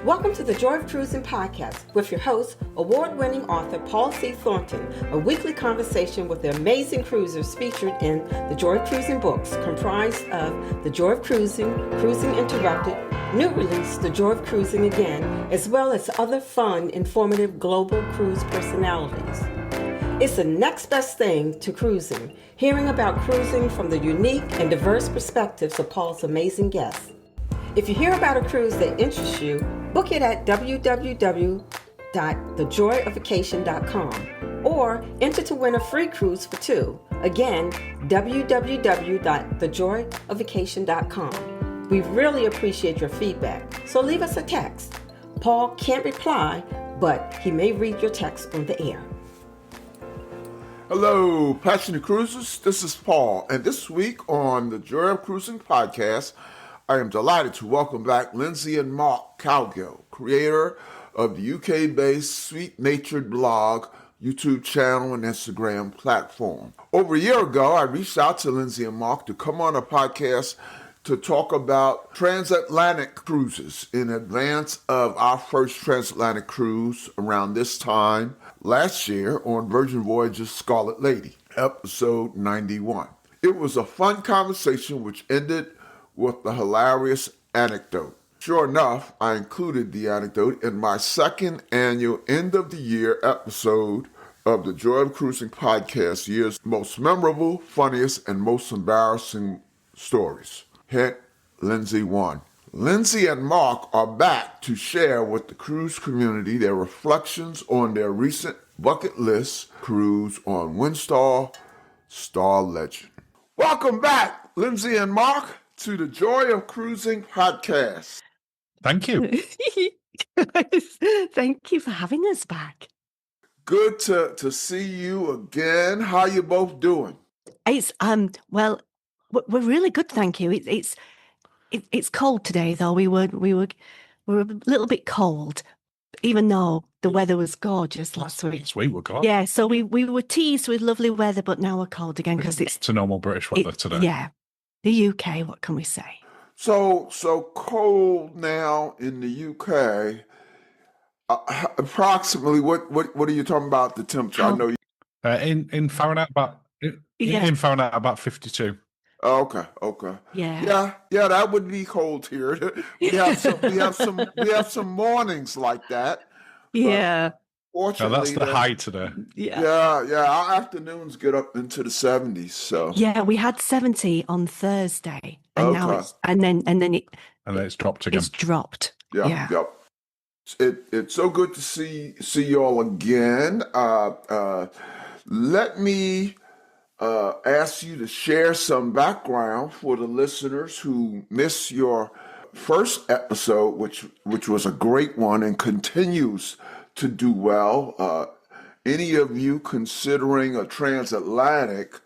Welcome to the Joy of Cruising podcast with your host, award-winning author Paul C. Thornton, a weekly conversation with the amazing cruisers featured in the Joy of Cruising books, comprised of The Joy of Cruising, Cruising Interrupted, new release, The Joy of Cruising Again, as well as other fun, informative global cruise personalities. It's the next best thing to cruising, hearing about cruising from the unique and diverse perspectives of Paul's amazing guests. If you hear about a cruise that interests you, book it at www.thejoyoфvacation.com or enter to win a free cruise for two. Again, www.thejoyoфvacation.com. We really appreciate your feedback, so leave us a text. Paul can't reply, but he may read your text on the air. Hello, passionate cruisers. This is Paul, and this week on the Joy of Cruising podcast, I am delighted to welcome back Linzi and Mark Cowgill, creator of the UK-based Sweet-Natured blog, YouTube channel, and Instagram platform. Over a year ago, I reached out to Linzi and Mark to come on a podcast to talk about transatlantic cruises in advance of our first transatlantic cruise around this time last year on Virgin Voyages Scarlet Lady, episode 91. It was a fun conversation which ended with the hilarious anecdote. Sure enough, I included the anecdote in my second annual end of the year episode of the Joy of Cruising podcast, year's most memorable, funniest, and most embarrassing stories. Hint, Linzi won. Linzi and Mark are back to share with the cruise community their reflections on their recent bucket list cruise on Windstar, Star Legend. Welcome back, Linzi and Mark, to the Joy of Cruising podcast. Thank you. Thank you for having us back. Good to see you again. How you both doing? It's well, we're really good, thank you. It's cold today though. We were a little bit cold, even though the weather was gorgeous last week. Last week we got. Yeah, so we were teased with lovely weather, but now we're cold again because it's a normal British weather today. Yeah, the UK. What can we say? So cold now in the UK. Approximately, what are you talking about? The temperature? I know you. In Fahrenheit in Fahrenheit about 52. Okay. Yeah. That would be cold here. We have some mornings like that. Yeah. Fortunately, that's the high today. Yeah. Our afternoons get up into the 70s. So yeah, we had 70 on Thursday, and now it's and then it's dropped again. It's dropped. Yeah. Yep. It's so good to see you all again. Let me ask you to share some background for the listeners who missed your first episode, which was a great one and continues to do well. Any of you considering a transatlantic,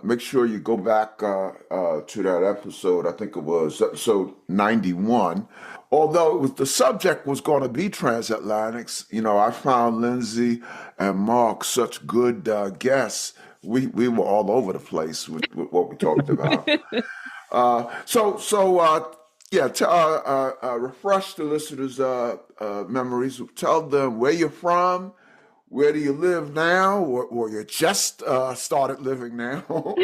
make sure you go back to that episode. I think it was episode 91. Although the subject was going to be transatlantics, I found Linzi and Mark such good guests. We were all over the place with what we talked about. Refresh the listeners' memories. Tell them where you're from, where do you live now, or you just started living now.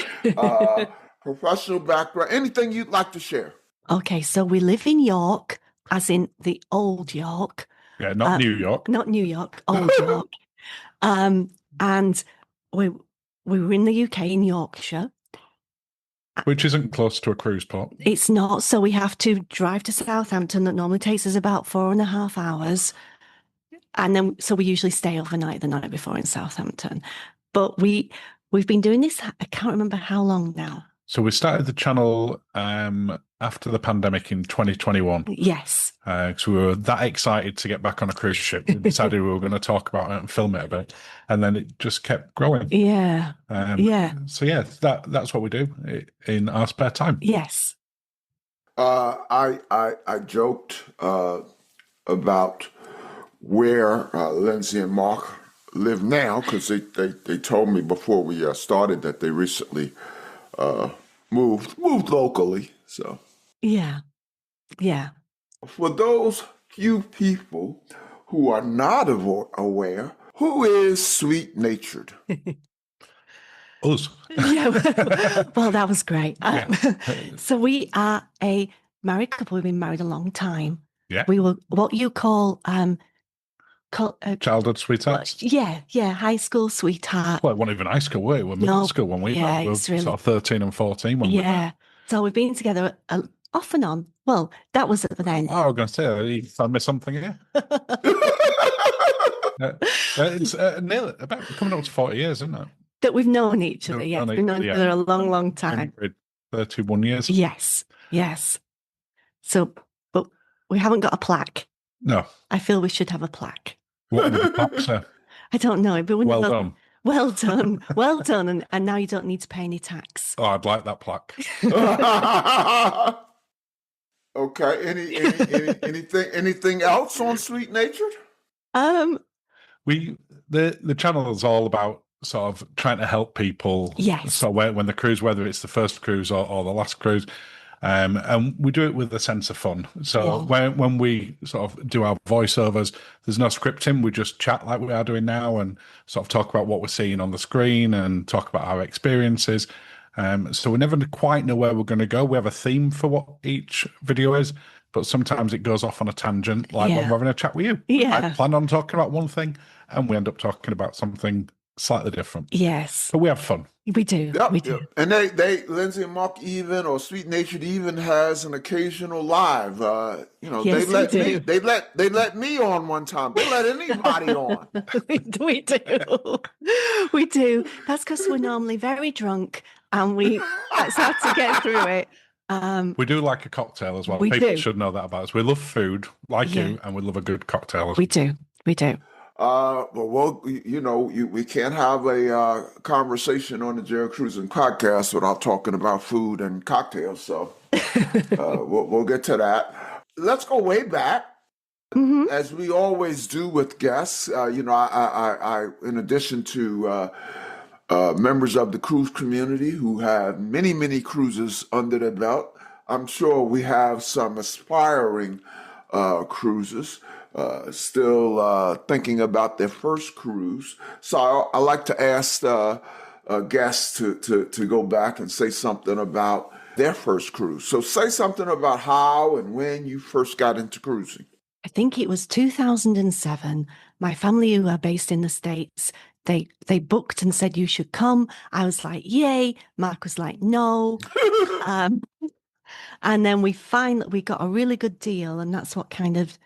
Professional background, anything you'd like to share. Okay, so we live in York, as in the old York. Yeah, not New York. Not New York, old York. And we were in the UK, in Yorkshire. Which isn't close to a cruise port. It's not, so we have to drive to Southampton. That normally takes us about 4.5 hours. And then, so we usually stay overnight the night before in Southampton. But we've been doing this, I can't remember how long now. So we started the channel after the pandemic in 2021. Yes. Because we were that excited to get back on a cruise ship. We decided we were going to talk about it and film it a bit. And then it just kept growing. Yeah. So yeah, that's what we do in our spare time. Yes. I joked about where Linzi and Mark live now, because they told me before we started that they recently moved locally. So yeah. For those few people who are not aware, who is sweet-natured? Us. Yeah, well, that was great. Yeah. So we are a married couple. We've been married a long time. Yeah. We were what you call Childhood sweethearts. yeah, high school sweetheart. Well, it wasn't even high school, were we? We're middle No, school when we yeah, met. We were it's really sort of 13 and 14 when we met. yeah. So we've been together off and on. Well, that was at the end. Oh, I was going to say, I missed something here. It's nearly about coming up to 40 years, isn't it? That we've known each other. Known Yes, each we've known other, each yeah. other a long, long time. 31 years. Yes, yes. So, but we haven't got a plaque. No. I feel we should have a plaque. What would the plaque say? I don't know, but we Well never- done. Well done. Well done. And now you don't need to pay any tax. Oh, I'd like that plaque. Okay. Anything else on Sweet Natured? The channel is all about sort of trying to help people. Yes. So when the cruise, whether it's the first cruise or the last cruise, and we do it with a sense of fun. So when we sort of do our voiceovers, there's no scripting. We just chat like we are doing now and sort of talk about what we're seeing on the screen and talk about our experiences. So we never quite know where we're going to go. We have a theme for what each video is, but sometimes it goes off on a tangent, like when we're having a chat with you. Yeah. I plan on talking about one thing, and we end up talking about something slightly different. Yes. But we have fun. We do. Yep, we do. yep. And they Lindsay and Mark or Sweet Natured even has an occasional live. Yes, they let me on one time. They let anybody on. we do. We do. That's because we're normally very drunk and that's how to get through it. We do like a cocktail as well. We People do. should know that about us. We love food, like you, and we love a good cocktail as well. We do. We do. We can't have a conversation on the Jerry Cruising podcast without talking about food and cocktails. So we'll get to that. Let's go way back, as we always do with guests. I in addition to members of the cruise community who have many, many cruises under their belt, I'm sure we have some aspiring cruisers still thinking about their first cruise. So I like to ask guests to go back and say something about their first cruise. So say something about how and when you first got into cruising. I think it was 2007. My family, who are based in the States, they booked and said you should come. I was like, yay. Mark was like, no. And then we got a really good deal, and that's what kind of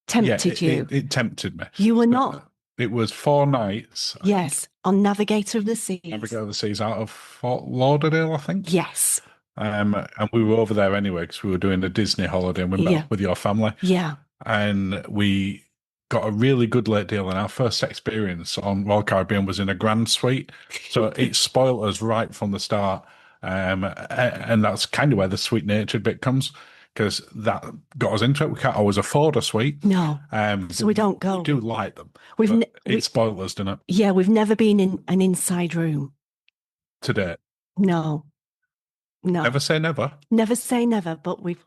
tempted you. It tempted me. You were not. It was 4 nights. Yes, on Navigator of the Seas. Navigator of the Seas out of Fort Lauderdale, I think. Yes. And we were over there anyway because we were doing a Disney holiday and we met up with your family. Yeah. And we got a really good late deal, and our first experience on Royal Caribbean was in a grand suite. So it spoiled us right from the start. And that's kind of where the sweet natured bit comes, because that got us into it. We can't always afford a suite. No. So we don't go. We do like them. It spoiled us, didn't it? Yeah, we've never been in an inside room. Today. No. Never say never. Never say never, but we've.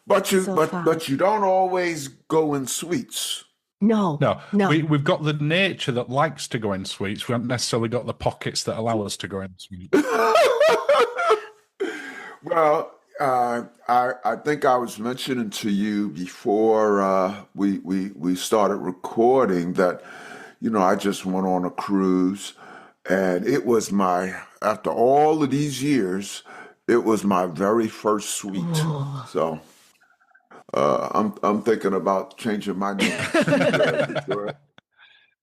But you don't always go in suites. No. We've got the nature that likes to go in suites. We haven't necessarily got the pockets that allow us to go in suites. Well, I think I was mentioning to you before we started recording that, I just went on a cruise, and it was after all of these years, it was my very first suite. Ooh. So I'm thinking about changing my name.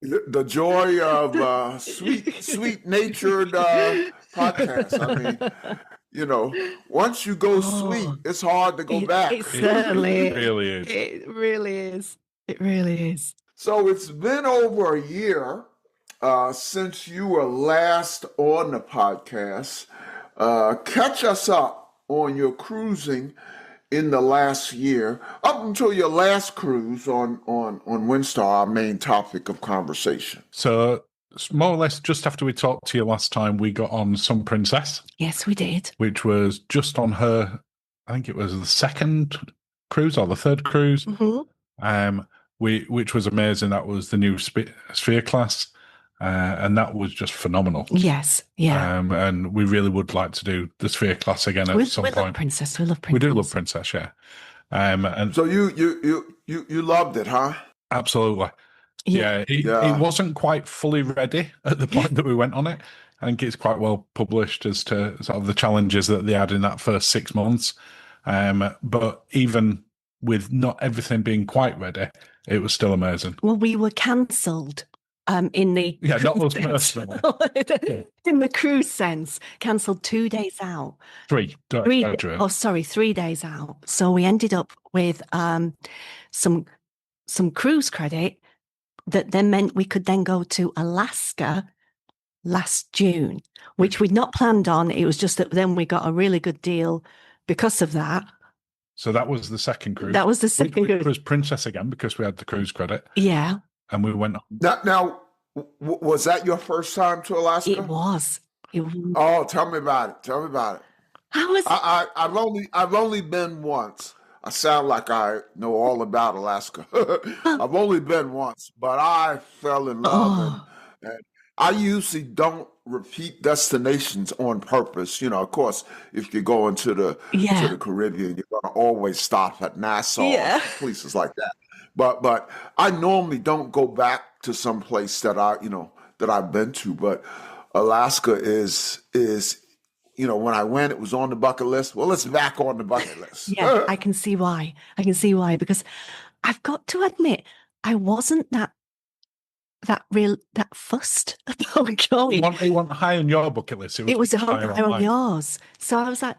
The joy of sweet natured podcast. I mean, once you go sweet, it's hard to go back. It certainly really is. It really is. It really is. So it's been over a year since you were last on the podcast. Catch us up on your cruising in the last year, up until your last cruise on Windstar, our main topic of conversation. So more or less just after we talked to you last time, we got on Sun Princess. Yes, we did. Which was just on her, I think it was the second cruise or the third cruise. Mm-hmm. which was amazing. That was the new Sphere class, and that was just phenomenal. Yes, yeah. And we really would like to do the Sphere class again at some We love point. Princess. We love Princess. We do love Princess, yeah. And So you loved it, huh? absolutely. Yeah. It wasn't quite fully ready at the point that we went on it. I think it's quite well published as to sort of the challenges that they had in that first 6 months. But even with not everything being quite ready, it was still amazing. Well, we were cancelled in the not us personally. in the cruise sense, cancelled 2 days out. 3. 3 days out. So we ended up with some cruise credit that then meant we could then go to Alaska last June, which we'd not planned on. It was just that then we got a really good deal because of that. So that was the second cruise. That was the second cruise. It was Princess again because we had the cruise credit. Yeah. And we went on. Now, was that your first time to Alaska? It was. Oh, tell me about it. Tell me about it. How was it? I've only been once. I sound like I know all about Alaska. I've only been once, but I fell in love. And I usually don't repeat destinations on purpose. Of course, if you're going to the Caribbean, you're going to always stop at Nassau, places like that. But I normally don't go back to some place that I've been to. But Alaska is when I went, it was on the bucket list. Well, it's back on the bucket list. Yeah, I can see why. Because I've got to admit, I wasn't that fussed about going. It wasn't high on your bucket list. It was high on yours. So I was like,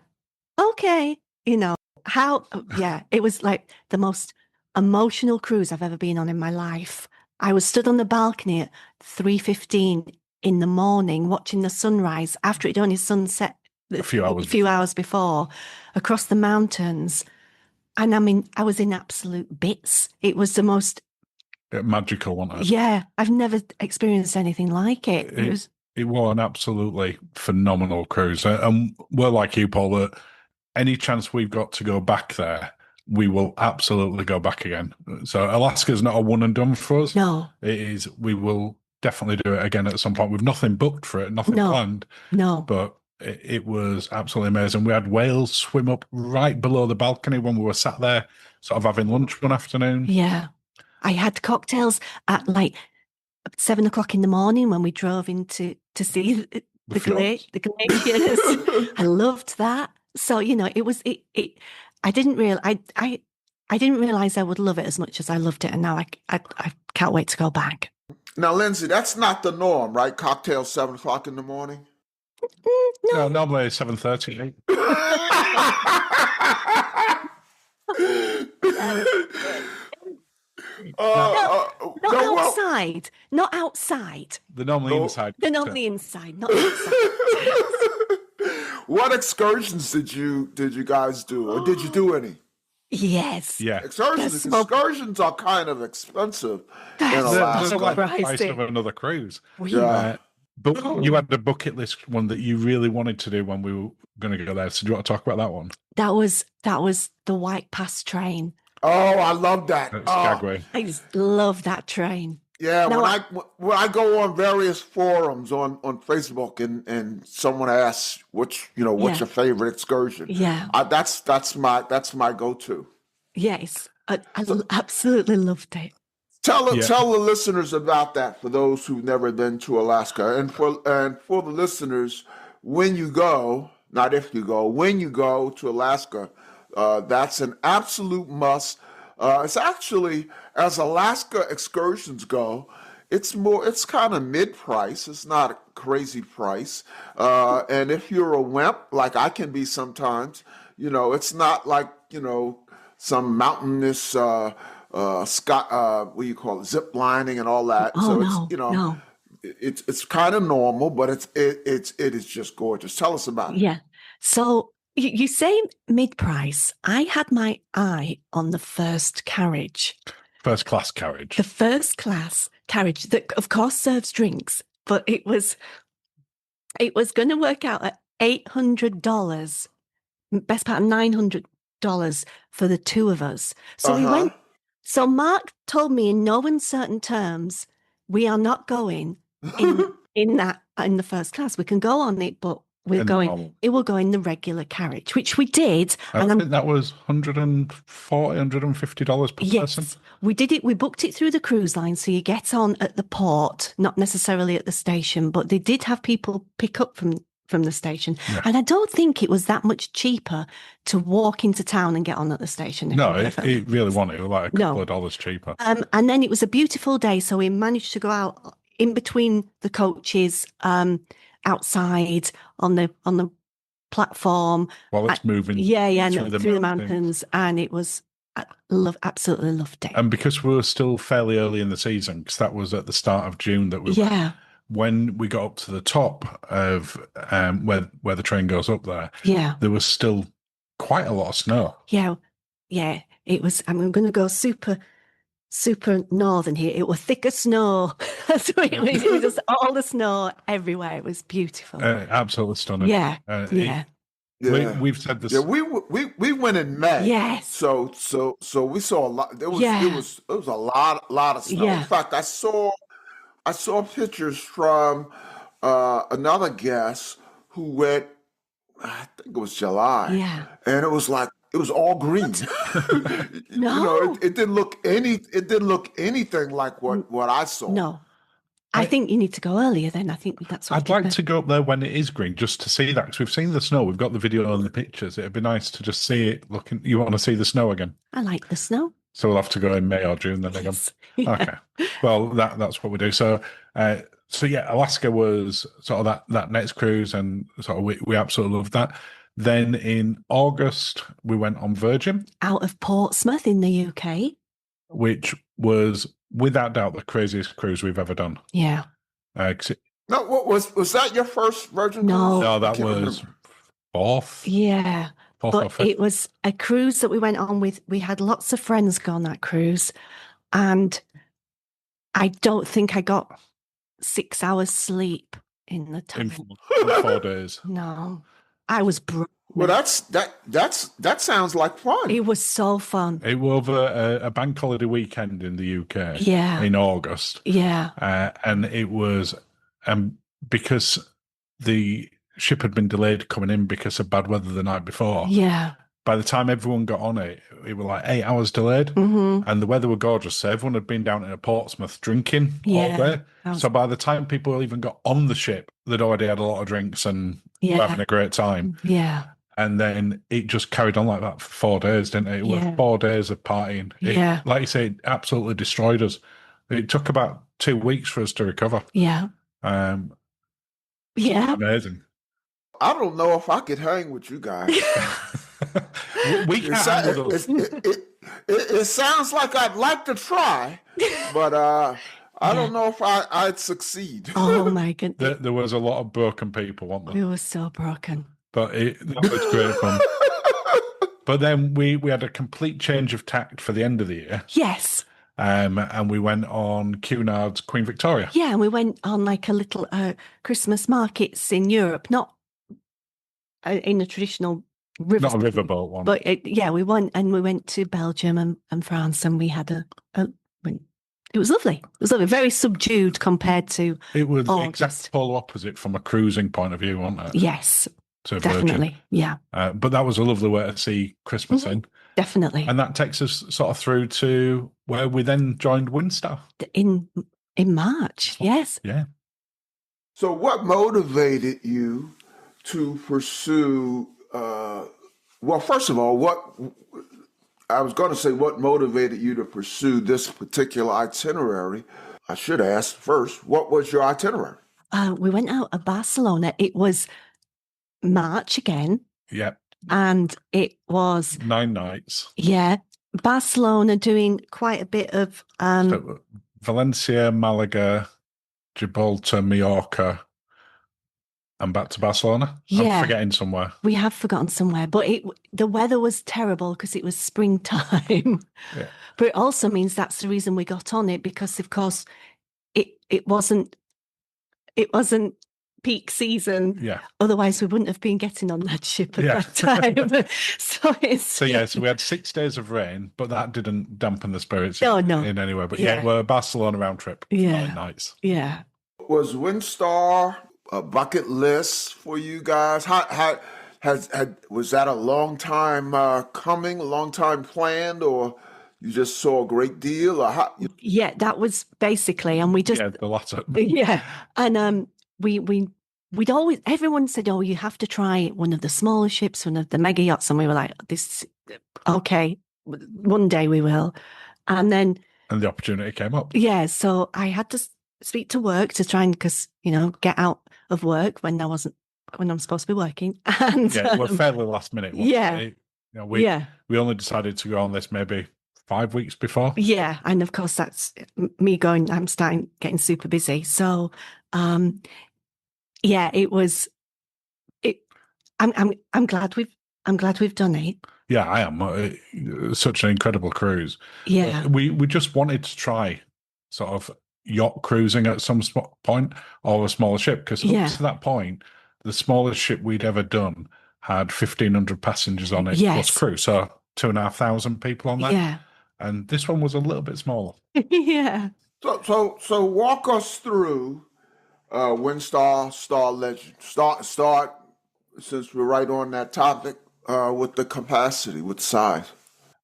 okay, it was like the most emotional cruise I've ever been on in my life. I was stood on the balcony at 3:15 in the morning watching the sunrise after it had only sunset a few hours before across the mountains. And I mean, I was in absolute bits. It was the most magical, wasn't it? Yeah, I've never experienced anything like it. It was an absolutely phenomenal cruise. And we're like you, Paul, that any chance we've got to go back there, we will absolutely go back again. So Alaska's not a one and done for us. No. It is. We will definitely do it again at some point. We've nothing booked for it, nothing planned. No. But it was absolutely amazing. We had whales swim up right below the balcony when we were sat there sort of having lunch one afternoon. Yeah. I had cocktails at like 7 o'clock in the morning when we drove in to see the glaciers. I loved that. So, it was, I didn't realize I would love it as much as I loved it. And now I can't wait to go back. Now, Lindsay, that's not the norm, right? Cocktails 7 o'clock in the morning? No, normally it's 7:30. Not outside. They're normally inside. They're normally inside, not outside. What excursions did you guys do, or did you do any? Yes. Yeah. Excursions are kind of expensive in They're Alaska. like the price of another cruise. Yeah. But you had the bucket list one that you really wanted to do when we were going to go there. So do you want to talk about that one? That was the White Pass train. Oh, I love that. Skagway. I just love that train. Yeah, when I go on various forums on Facebook and someone asks what's your favorite excursion? Yeah, that's my go-to. Yes, I absolutely loved it. Tell the listeners about that for those who've never been to Alaska, and for the listeners, when you go, not if you go, when you go to Alaska, that's an absolute must. It's actually, as Alaska excursions go, it's kind of mid-price. It's not a crazy price. And if you're a wimp, like I can be sometimes, it's not like, some mountainous, what do you call it, zip lining and all that. It's kind of normal, but it is just gorgeous. Tell us about it. Yeah. So you say mid-price. I had my eye on the first carriage. First class carriage. The first class carriage that, of course, serves drinks, but it was going to work out at $800, best part of $900 for the two of us. So So Mark told me in no uncertain terms, we are not going in the first class. We can go on it, but we're going. It will go in the regular carriage, which we did. I think that was $140, $150 per person. Yes, we did it. We booked it through the cruise line, so you get on at the port, not necessarily at the station, but they did have people pick up from the station. Yeah. And I don't think it was that much cheaper to walk into town and get on at the station. No, it really wasn't. It was like a couple of dollars cheaper. And then it was a beautiful day, so we managed to go out in between the coaches, outside on the platform while it's moving. Through the mountains, and it was absolutely loved it. And because we were still fairly early in the season, because that was at the start of June that we went, when we got up to the top of where the train goes up there, there was still quite a lot of snow. Yeah, it was. I'm going to go super northern here. It was thicker snow. So it was just all the snow everywhere. It was beautiful. Absolutely stunning. We've said this. Yeah, we went in May. Yes. So we saw a lot. It was a lot of snow. In fact, I saw pictures from another guest who went. I think it was July. Yeah. And it was like. It was all green. No, it didn't look anything like what I saw. No, I think you need to go earlier. Then I think that's what I'd like to go up there when it is green, just to see that, because we've seen the snow. We've got the video and the pictures. It'd be nice to just see it. Looking, you want to see the snow again? I like the snow. So we'll have to go in May or June then again. Yeah. Okay. Well, that's what we do. So Alaska was sort of that next cruise, and sort of we absolutely loved that. Then in August, we went on Virgin. Out of Portsmouth in the UK. Which was, without doubt, the craziest cruise we've ever done. Yeah. No, was that your first Virgin cruise? No, that was fourth. Yeah. Fourth but it was a cruise that we went on with. We had lots of friends go on that cruise. And I don't think I got 6 hours sleep in the time. In 4 days. No. I was broke. Well, that sounds like fun. It was so fun. It was over a bank holiday weekend in the UK. Yeah. In August. Yeah. And it was because the ship had been delayed coming in because of bad weather the night before. Yeah. By the time everyone got on it was like 8 hours delayed, and the weather was gorgeous. So everyone had been down in Portsmouth drinking all day. So by the time people even got on the ship, they'd already had a lot of drinks and were having a great time. Yeah. And then it just carried on like that for 4 days, didn't it? It was 4 days of partying. Like you say, it absolutely destroyed us. It took about 2 weeks for us to recover. Yeah. Amazing. I don't know if I could hang with you guys. We can't. It sounds like I'd like to try, but I don't know if I'd succeed. Oh my goodness! There was a lot of broken people, weren't there? We were so broken. But that was great fun. But then we had a complete change of tact for the end of the year. Yes. And we went on Cunard's Queen Victoria. Yeah, and we went on like a little Christmas markets in Europe, not in a traditional river. Not a riverboat one. But we went to Belgium and France, and we had it was lovely. It was lovely. Very subdued compared to It was August. exact polar opposite from a cruising point of view, wasn't it? Yes. To definitely. Virgin. Yeah. But that was a lovely way to see Christmas in. Definitely. And that takes us sort of through to where we then joined Windstar. In March, yes. Yeah. So what motivated you to pursue, well, first of all, what motivated you to pursue this particular itinerary? I should ask first, what was your itinerary? We went out of Barcelona. It was March again. Yeah. And it was 9 nights. Yeah. Barcelona, doing quite a bit of So Valencia, Malaga, Gibraltar, Mallorca, and back to Barcelona. Yeah. I'm forgetting somewhere. We have forgotten somewhere, but the weather was terrible because it was springtime. Yeah. But it also means that's the reason we got on it, because of course it wasn't peak season. Yeah. Otherwise, we wouldn't have been getting on that ship at Yeah. that time. So we had 6 days of rain, but that didn't dampen the spirits Oh, no. in any way. But Yeah. we're a Barcelona round trip. Yeah. Nights. Yeah. Was Windstar a bucket list for you guys? Was that a long time coming, a long time planned, or you just saw a great deal? Or Yeah, that was basically, and we just Yeah, the latter. yeah, and we'd always, everyone said, oh, you have to try one of the smaller ships, one of the mega yachts, and we were like, this, okay, one day we will, and then And the opportunity came up. yeah, so I had to speak to work to try and, because get out of work when I'm supposed to be working, and Yeah, we're fairly last minute. Yeah. We only decided to go on this maybe 5 weeks before. Yeah, and of course that's me going. I'm getting super busy. So, yeah, it was. I'm glad we've done it. Yeah, I am. Such an incredible cruise. Yeah, We just wanted to try sort of yacht cruising at some point, or a smaller ship, because Yeah. up to that point, the smallest ship we'd ever done had 1,500 passengers on it plus Yes. crew, so 2,500 people on that. yeah, And this one was a little bit smaller. yeah. So walk us through Windstar Star Legend. Start since we're right on that topic with the capacity, with the size.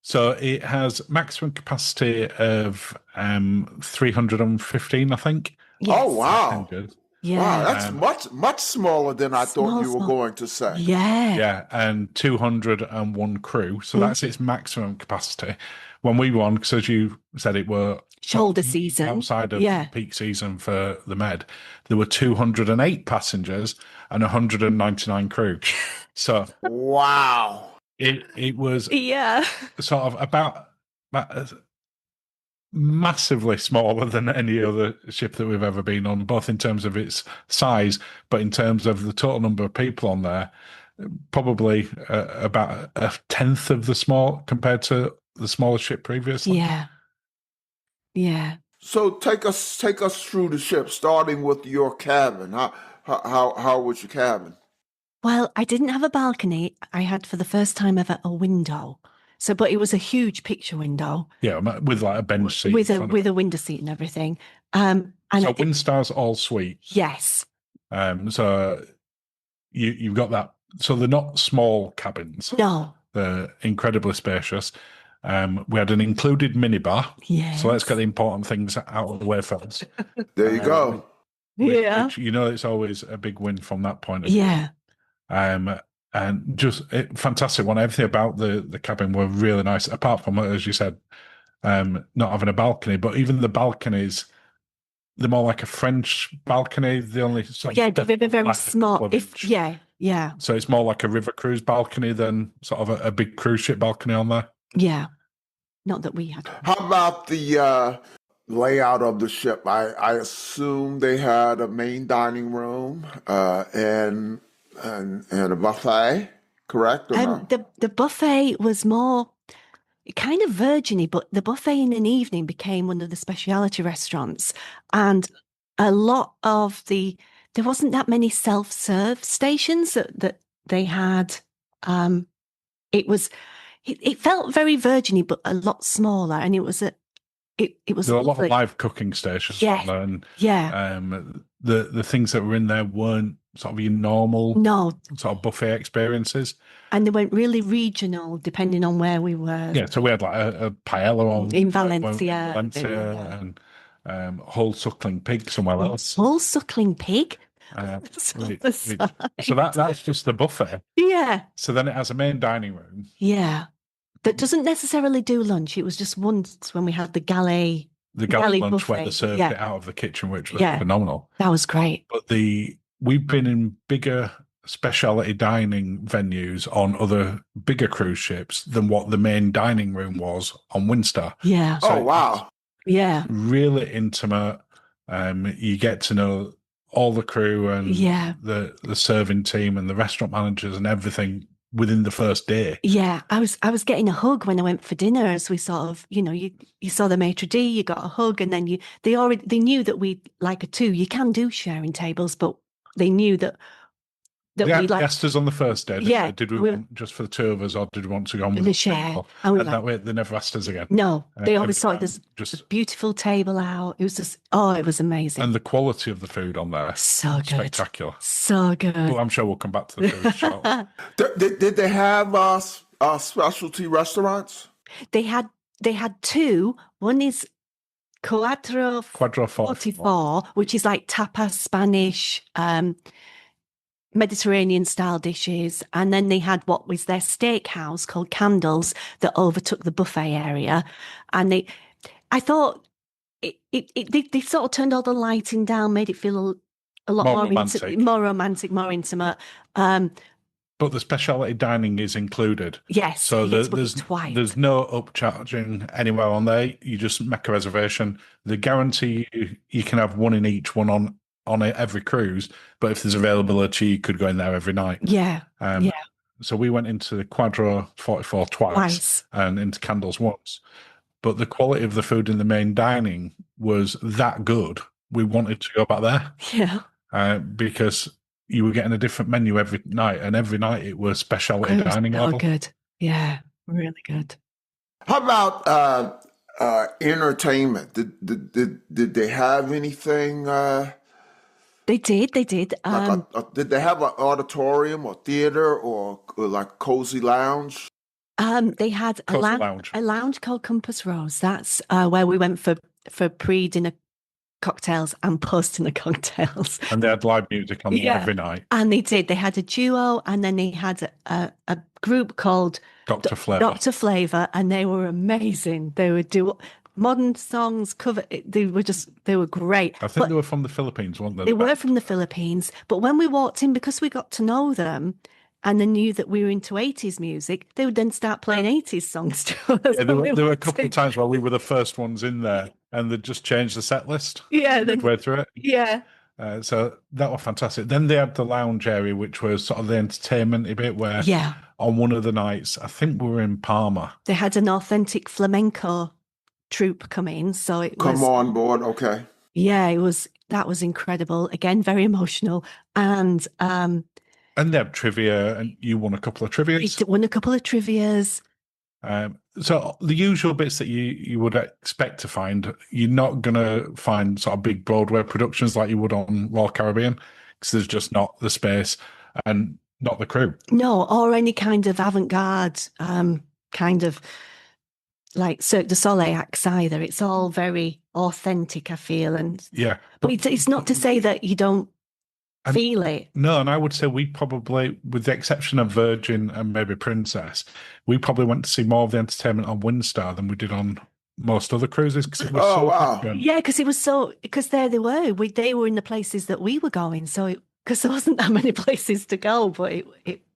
So it has maximum capacity of 315, I think. Yes. Oh wow! 100. Yeah, Wow, that's much smaller than I thought you were Small. going to say. yeah, Yeah, and 201 crew. So that's its maximum capacity. When we won, because as you said, it were Shoulder season. outside of Yeah. peak season for the Med, there were 208 passengers and 199 crew. So Wow. it was Yeah, sort of about massively smaller than any other ship that we've ever been on, both in terms of its size, but in terms of the total number of people on there, probably about a tenth of the small compared to the smallest ship previously. yeah, yeah. So take us through the ship, starting with your cabin. How was your cabin? Well, I didn't have a balcony. I had, for the first time ever, a window. So, but it was a huge picture window Yeah, with like a bench seat. with in a front of with it. a window seat and everything. And So Windstar's all suite. yes, So you've got that. So they're not small cabins. no, They're incredibly spacious. We had an included minibar. yes, So let's get the important things out of the way first. There you go. yeah, Which, it's always a big win from that point of view. yeah, And just fantastic one. Everything about the cabin were really nice, apart from, as you said, not having a balcony. But even the balconies, they're more like a French balcony. The only yeah. They're very like a small. club If inch. yeah, So it's more like a river cruise balcony than sort of a big cruise ship balcony on there. yeah. Not that we had. How about the layout of the ship? I assume they had a main dining room and a buffet, correct? Or not? The buffet was more kind of virginy, but the buffet in an evening became one of the specialty restaurants, and a lot of there wasn't that many self-serve stations that they had. It felt very virginy, but a lot smaller, and it was There were a lot of lovely. live cooking stations. Yeah. on there, and Yeah, the things that were in there weren't sort of your normal no, sort of buffet experiences. and they went really regional depending on where we were. Yeah, so we had like a paella on In Valencia. and whole suckling pig somewhere else. Whole suckling pig. So On the side. that's just the buffet. Yeah, So then it has a main dining room. yeah. That doesn't necessarily do lunch. It was just once when we had the galley. The galley Galley lunch where they buffet, served yeah. it out of the kitchen, which was Yeah. phenomenal. That was great. But we've been in bigger specialty dining venues on other bigger cruise ships than what the main dining room was on Windstar. Yeah, Oh wow! yeah, Really intimate. You get to know all the crew and yeah, the serving team and the restaurant managers and everything within the first day. yeah. I was getting a hug when I went for dinner, as we sort of, you saw the maitre d', you got a hug, and then they knew that we like a two. You can do sharing tables, but they knew that They we had like guests on the first day. Yeah, Did we want just for the two of us, or did we want to go on with the other share. people? And we And were that like, way, they never asked us again. no, they Every always saw time, this just beautiful table out. It was just, it was amazing. and the quality of the food on there, So good. spectacular. So good. Well, I'm sure we'll come back to the food shortly. Did they have specialty restaurants? They had two. One is Cuatro Quadro 44, which is like tapas, Spanish, Mediterranean style dishes. And then they had what was their steakhouse called Candles that overtook the buffet area. And I thought they sort of turned all the lighting down, made it feel a lot More more romantic. more romantic, more intimate. But the specialty dining is included. Yes, So it's twice. there's no upcharging anywhere on there. You just make a reservation. They guarantee you can have one in each one on every cruise. But if there's availability, you could go in there every night. Yeah. Yeah. So we went into the Quadro 44 twice and into Candles once. But the quality of the food in the main dining was that good. We wanted to go back there. Yeah. Because you were getting a different menu every night, and every night it was specialty dining level. Good. Yeah, really good. How about entertainment? Did they have anything? They did. Did they have an auditorium or theater or like cozy lounge? They had a lounge called Compass Rose. That's where we went for pre-dinner cocktails and post-dinner cocktails. And they had live music on there every night. And they did. They had a duo, and then they had a group called Dr. Flavor. Dr. Flavor, and they were amazing. They would do modern songs, they were great. I think they were from the Philippines, weren't they? They were from the Philippines, but when we walked in, because we got to know them and they knew that we were into 80s music, they would then start playing 80s songs to us. Yeah, there were a couple of times where we were the first ones in there and they'd just changed the set list. Yeah. Midway through it. Yeah. So that was fantastic. Then they had the lounge area, which was sort of the entertainment bit where on one of the nights, I think we were in Palma. They had an authentic flamenco troupe come in. So it was... Come on board, okay. Yeah, that was incredible. Again, very emotional. And they have trivia, and you won a couple of trivias. We won a couple of trivias. So the usual bits that you would expect to find, you're not going to find sort of big Broadway productions like you would on Royal Caribbean, because there's just not the space and not the crew. No, or any kind of avant-garde, kind of like Cirque du Soleil acts either. It's all very authentic, I feel. And yeah, but it's not to say that you don't feel it. No, and I would say we probably, with the exception of Virgin and maybe Princess, we probably went to see more of the entertainment on Windstar than we did on most other cruises, because it was different. Yeah, because there they were. They were in the places that we were going, so because there wasn't that many places to go, but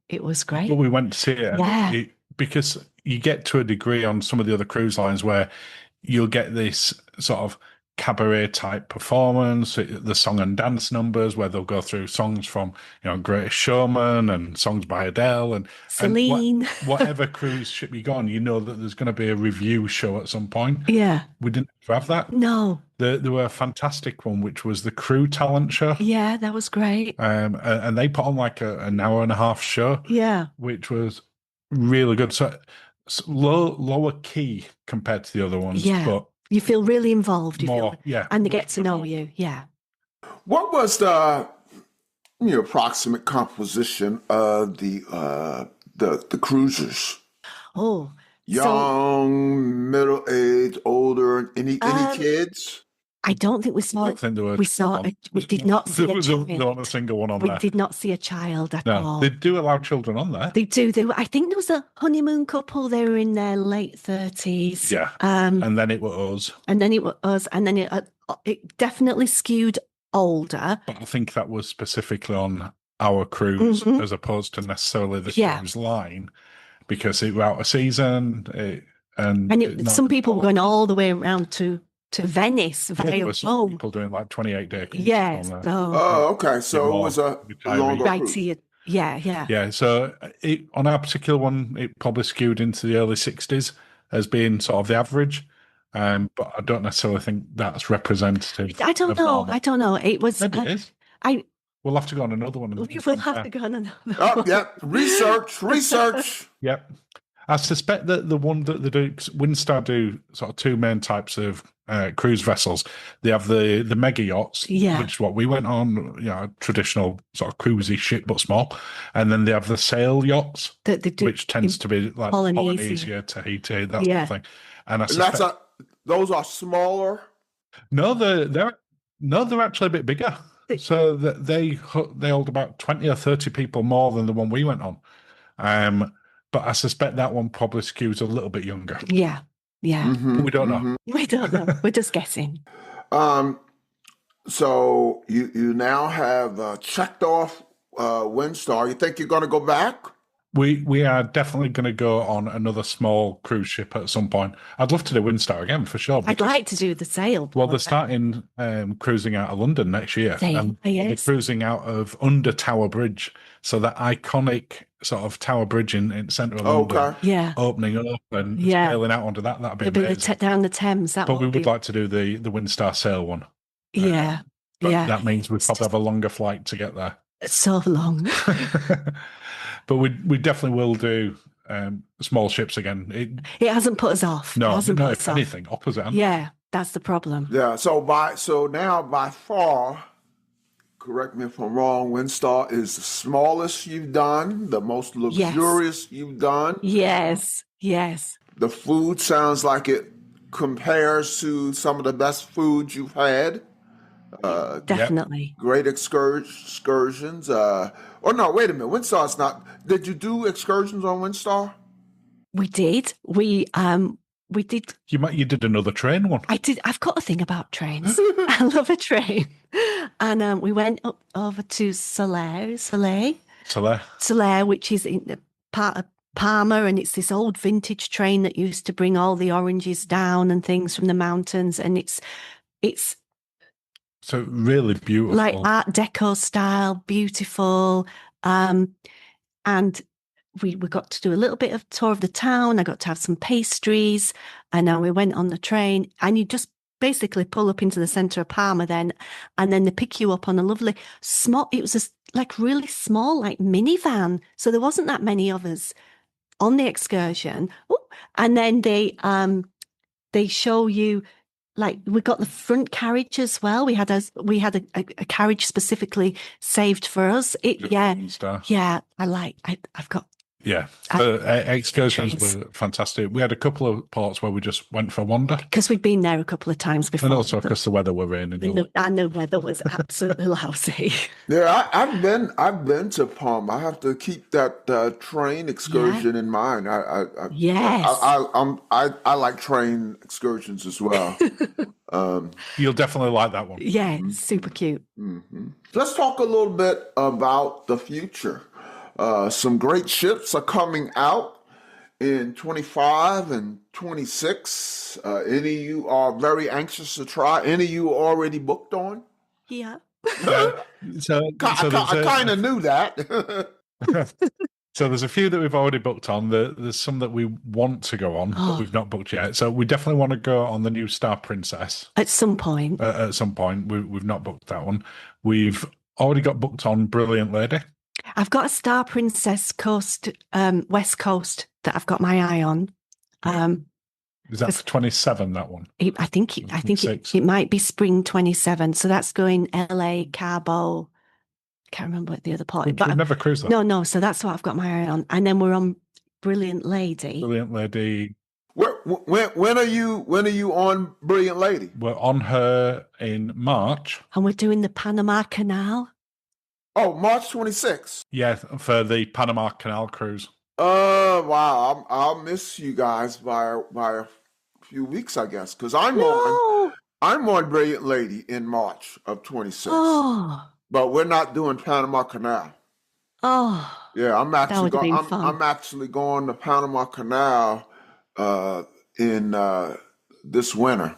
it was great. But we went to see it. Yeah. Because you get to a degree on some of the other cruise lines where you'll get this sort of cabaret type performance, the song and dance numbers where they'll go through songs from, Greatest Showman and songs by Adele and Celine. And whatever cruise ship you go on, you know that there's going to be a review show at some point. Yeah. We didn't have that. No. There were a fantastic one, which was the crew talent show. Yeah, that was great. And they put on like an hour and a half show. Yeah. Which was really good. So lower key compared to the other ones. Yeah. But you feel really involved. Yeah. And they get to know you. Yeah. What was the approximate composition of the cruisers? Oh. Young, middle-aged, older, any kids? I don't think we saw it. We did not see a child. There wasn't a single one on there. We did not see a child at all. They do allow children on there. They do. I think there was a honeymoon couple. They were in their late 30s. Yeah. And then it was us. And then it definitely skewed older. But I think that was specifically on our cruise as opposed to necessarily the cruise line, because it was out of season. Some people were going all the way around to Venice via home. People doing like 28-day cruises. Yes. Okay. So it was a longer cruise. Yeah. So on our particular one, it probably skewed into the early 60s as being sort of the average. But I don't necessarily think that's representative. I don't know. Normal. It was. Maybe it is. We'll have to go on another one. We will have to go on another Oh, one. yeah. Research. Yep. I suspect that the one that they do, Windstar do sort of two main types of cruise vessels. They have the mega yachts, Yeah. which is what we went on, traditional sort of cruisy ship, but small. And then they have the sail yachts, That they do which tends to be like Polynesia, Tahiti, that sort of thing. And I And suspect those are smaller. no, they're actually a bit bigger. So that they hold about 20 or 30 people more than the one we went on. But I suspect that one probably skews a little bit younger. Yeah. Mm-hmm, We don't know. We don't know. We're just guessing. So you now have checked off Windstar. You think you're going to go back? We are definitely going to go on another small cruise ship at some point. I'd love to do Windstar again for sure. I'd like to do the sail. Well, they're starting cruising out of London next year. They're cruising out of under Tower Bridge. So that iconic sort of Tower Bridge in the centre of London, Okay. opening up and sailing out onto that. That'd be amazing. Down the Thames. But we would like to do the Windstar sail one. Yeah. But that means we probably have a longer flight to get there. It's so long. But we definitely will do small ships again. It hasn't put us off. No, if anything, opposite. Yeah, that's the problem. Yeah. So now by far, correct me if I'm wrong, Windstar is the smallest you've done, the most luxurious you've done. Yes. The food sounds like it compares to some of the best food you've had. Definitely. Great excursions. No, wait a minute. Windstar's not. Did you do excursions on Windstar? We did. We did. You did another train one. I did. I've got a thing about trains. I love a train. And we went up over to Soleil, which is in the part of Parma, and it's this old vintage train that used to bring all the oranges down and things from the mountains, and it's so really beautiful, like Art Deco style, beautiful. And we got to do a little bit of tour of the town. I got to have some pastries, and then we went on the train, and you just basically pull up into the centre of Parma then, and then they pick you up on a lovely small, it was really small, like minivan. So there wasn't that many of us on the excursion. And then they show you, like, we got the front carriage as well. We had a carriage specifically saved for us. Excursions were fantastic. We had a couple of ports where we just went for a wander because we'd been there a couple of times before, and also because the weather were raining. And the weather was absolutely lousy. Yeah, I've been to Palm. I have to keep that train excursion in mind. I like train excursions as well. You'll definitely like that one. Yeah, super cute. Mm-hmm. Let's talk a little bit about the future. Some great ships are coming out in 25 and 26. Any of you are very anxious to try? Any of you already booked on? Yeah. I kind of knew that. So there's a few that we've already booked on. There's some that we want to go on, but we've not booked yet. So we definitely want to go on the new Star Princess. At some point. We've not booked that one. We've already got booked on Brilliant Lady. I've got a Star Princess coast, West Coast, that I've got my eye on. Is that for 27, that one? I think it might be spring 27. So that's going LA, Cabo. I can't remember what the other part is. We've never cruised that. No. So that's what I've got my eye on. And then we're on Brilliant Lady. Brilliant Lady. When are you on Brilliant Lady? We're on her in March. And we're doing the Panama Canal. Oh, March 26th. Yeah, for the Panama Canal cruise. Wow. I'll miss you guys by a few weeks, I guess, because I'm on Brilliant Lady in March of 26. Oh. But we're not doing Panama Canal. Oh. Yeah, I'm actually going to Panama Canal in this winter.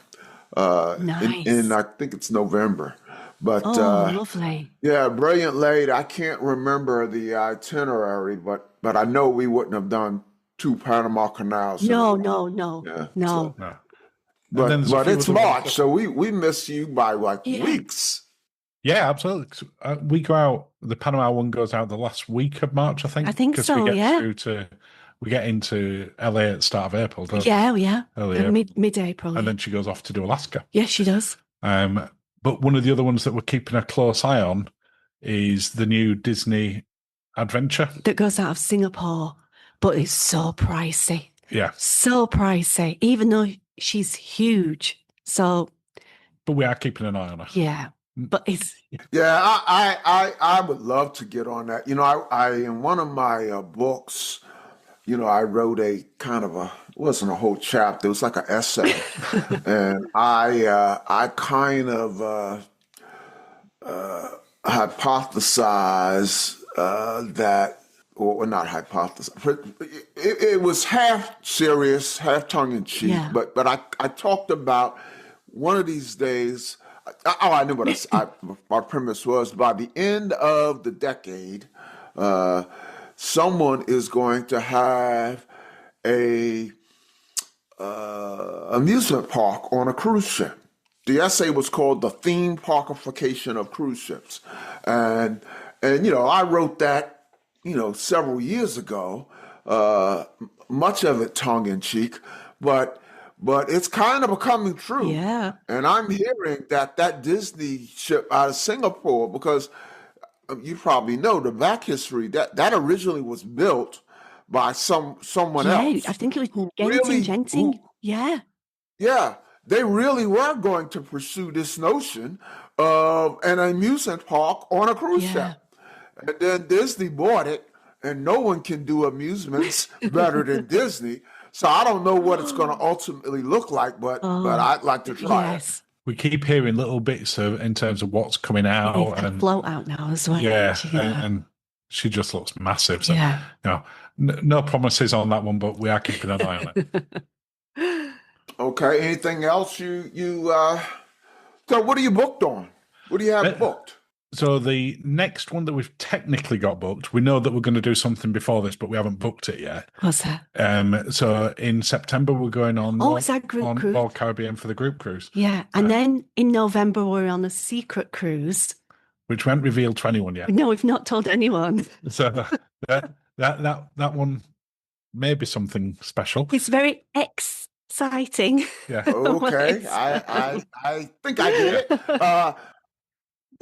Nice. In I think it's November. But lovely. Yeah, Brilliant Lady. I can't remember the itinerary, but I know we wouldn't have done 2 Panama Canals. No. Yeah, No. But it's March, so we miss you by weeks. Yeah, absolutely. 'Cause, we go out. The Panama one goes out the last week of March, I think. I think 'cause so, yeah. we get into LA at the start of April, don't Yeah, yeah. we? Early April. Mid-April. And Yeah. then she goes off to do Alaska. Yeah, she does. But one of the other ones that we're keeping a close eye on is the new Disney adventure. That goes out of Singapore, but it's so pricey. Yeah. So pricey, even though she's huge. So, But we are keeping an eye on her. yeah. But it's Yeah, I would love to get on that. I in one of my books, I wrote a kind of it wasn't a whole chapter, it was like an essay. And I kind of hypothesize that, or not hypothesize, but it was half serious, half tongue in cheek. Yeah. But I talked about one of these days. I knew what my premise was. By the end of the decade, someone is going to have a amusement park on a cruise ship. The essay was called "The Theme Parkification of Cruise Ships," and I wrote that several years ago. Much of it tongue in cheek, but it's kind of coming true. Yeah. And I'm hearing that Disney ship out of Singapore, because you probably know the back history, that originally was built by someone else. I think it was who Genting. Yeah. Yeah, they really were going to pursue this notion of an amusement park on a cruise ship. And then Disney bought it, and no one can do amusements better than Disney. So I don't know what it's going to ultimately look like, but I'd like to try it. We keep hearing little bits in terms of what's coming out. It's a float out now as well. Yeah, and she just looks massive. So, yeah. No promises on that one, but we are keeping an eye on it. Okay. Anything else so what are you booked on? What do you have booked? So the next one that we've technically got booked, we know that we're going to do something before this, but we haven't booked it yet. What's that? So in September, we're going on is that group cruise? Royal Caribbean for the group cruise. Yeah. And then in November, we're on a secret cruise. Which we haven't revealed to anyone yet. No, we've not told anyone. So that one may be something special. It's very exciting. Yeah. Okay. I think I get it.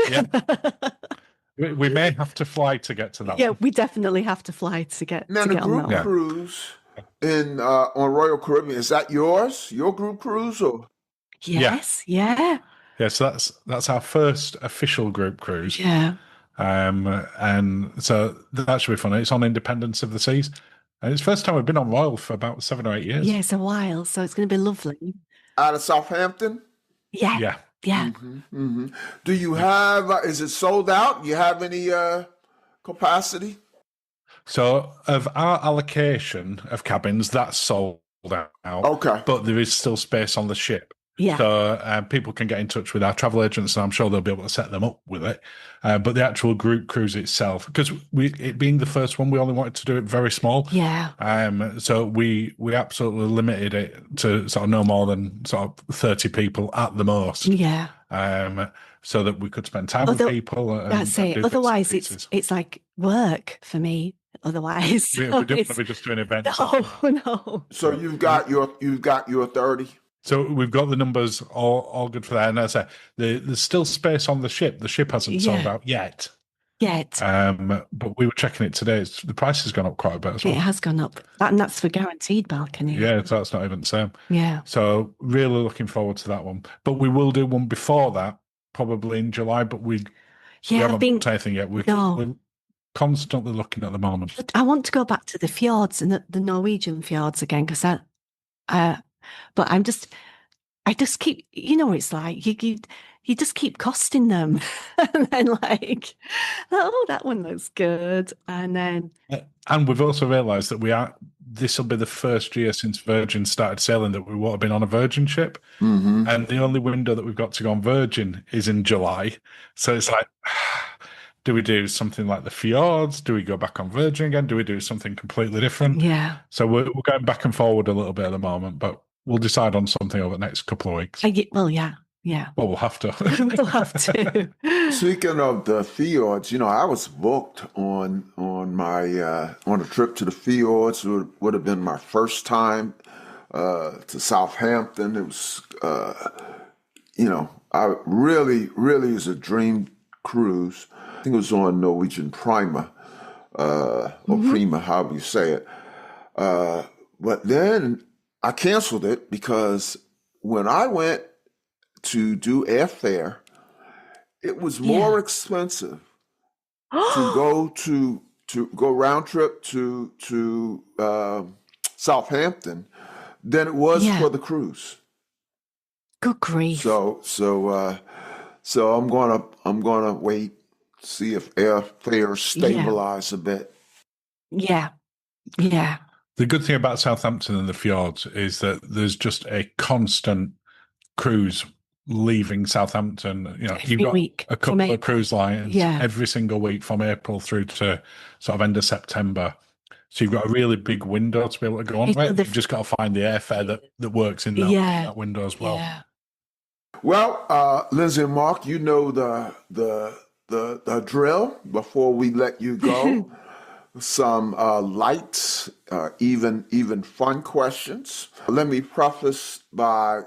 Yeah. We may have to fly to get to that. Yeah, we definitely have to fly to get now, to the get group on that. cruise on Royal Caribbean, is that yours? Your group cruise? Or? Yes, yeah. Yeah, so that's our first official group cruise. Yeah. And so that should be fun. It's on Independence of the Seas. And it's the first time we've been on Royal for about 7 or 8 years. Yeah, it's a while, so it's going to be lovely. Out of Southampton? Yeah. Yeah. Yeah. Mm-hmm, mm-hmm. Do you have, is it sold out? You have any capacity? So of our allocation of cabins, that's sold out. Okay. But there is still space on the ship. Yeah. So people can get in touch with our travel agents, and I'm sure they'll be able to set them up with it. But the actual group cruise itself, because it being the first one, we only wanted to do it very small. Yeah. So we absolutely limited it to sort of no more than sort of 30 people at the most. Yeah. So that we could spend time with people. That's it. Otherwise, it's like work for me. Otherwise, we don't want to be just doing events. No. So you've got your 30. So we've got the numbers all good for that. And as I say, there's still space on the ship. The ship hasn't sold out yet. But we were checking it today. The price has gone up quite a bit as well. It has gone up. And that's for guaranteed balcony. Yeah, so that's not even the same. Yeah. So really looking forward to that one. But we will do one before that, probably in July, but we haven't booked anything yet. We're constantly looking at the moment. But I want to go back to the fjords and the Norwegian fjords again, because but I just keep, what it's like. You just keep costing them, and then that one looks good, and then. And we've also realised that this will be the first year since Virgin started sailing that we won't have been on a Virgin ship, and the only window that we've got to go on Virgin is in July. So it's like, do we do something like the fjords? Do we go back on Virgin again? Do we do something completely different? Yeah. So we're going back and forward a little bit at the moment, but we'll decide on something over the next couple of weeks. Well, yeah. Yeah. Well, we'll have to. We'll have to. Speaking of the fjords, I was booked on my on a trip to the fjords. Would have been my first time to Southampton. It was I really is a dream cruise. I think it was on Norwegian Prima or Prima, however you say it. But then I canceled it because when I went to do airfare, it was more expensive to go round trip to Southampton than it was for the cruise. Good grief. So I'm gonna wait, see if airfare stabilize a bit. Yeah. Yeah. The good thing about Southampton and the fjords is that there's just a constant cruise leaving Southampton. You've got week a couple of cruise lines every single week from April through to sort of end of September. So you've got a really big window to be able to go on with. You've just got to find the airfare that works in that window as well. Yeah. Well, Lindsay and Mark, you know the drill. Before we let you go, some light, even fun questions. Let me preface by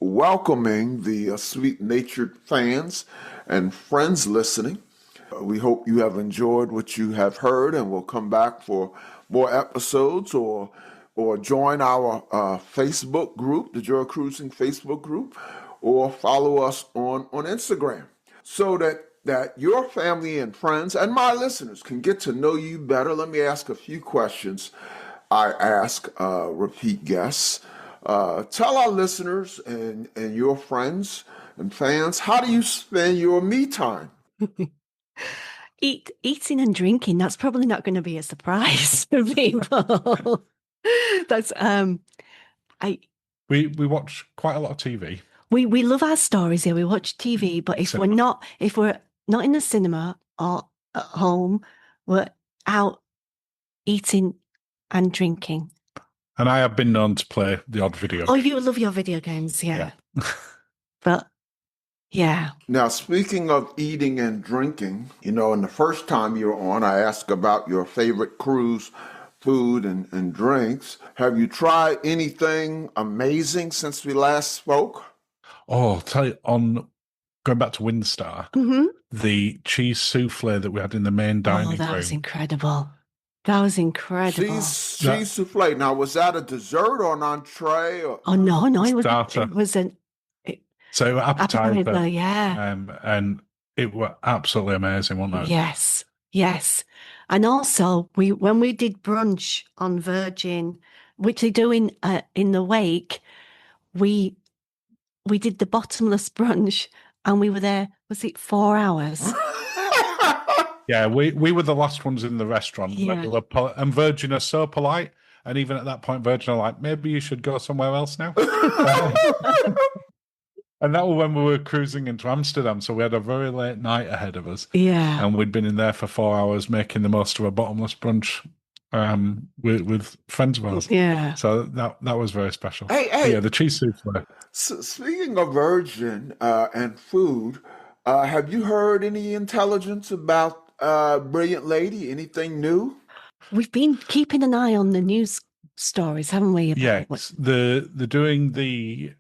welcoming the sweet-natured fans and friends listening. We hope you have enjoyed what you have heard and will come back for more episodes or join our Facebook group, the Joy Cruising Facebook group, or follow us on Instagram so that your family and friends and my listeners can get to know you better. Let me ask a few questions I ask repeat guests. Tell our listeners and your friends and fans, how do you spend your me time? Eating and drinking, that's probably not going to be a surprise for people. That's we watch quite a lot of TV. We love our stories here. We watch TV, but if we're not in the cinema or at home, we're out eating and drinking. And I have been known to play the odd video. Oh, you love your video games, yeah. But yeah. Now, speaking of eating and drinking, and the first time you were on, I asked about your favorite cruise food and drinks. Have you tried anything amazing since we last spoke? Oh, I'll tell you, going back to Windstar, the cheese souffle that we had in the main dining room. Oh, that was incredible. That was incredible. Cheese souffle. Now, was that a dessert or an entree? Oh, no, it was an appetizer. Yeah. And it was absolutely amazing, wasn't it? Yes. And also, when we did brunch on Virgin, which they do in the Wake, we did the bottomless brunch, and we were there. Was it 4 hours? Yeah, we were the last ones in the restaurant. Yeah. And Virgin are so polite. And even at that point, Virgin are like, maybe you should go somewhere else now. And that was when we were cruising into Amsterdam. So we had a very late night ahead of us. Yeah. And we'd been in there for 4 hours making the most of a bottomless brunch with friends of ours. Yeah. So that was very special. Hey. Yeah, the cheese souffle. So speaking of Virgin and food, have you heard any intelligence about Brilliant Lady? Anything new? We've been keeping an eye on the news stories, haven't we? Yes, they're doing the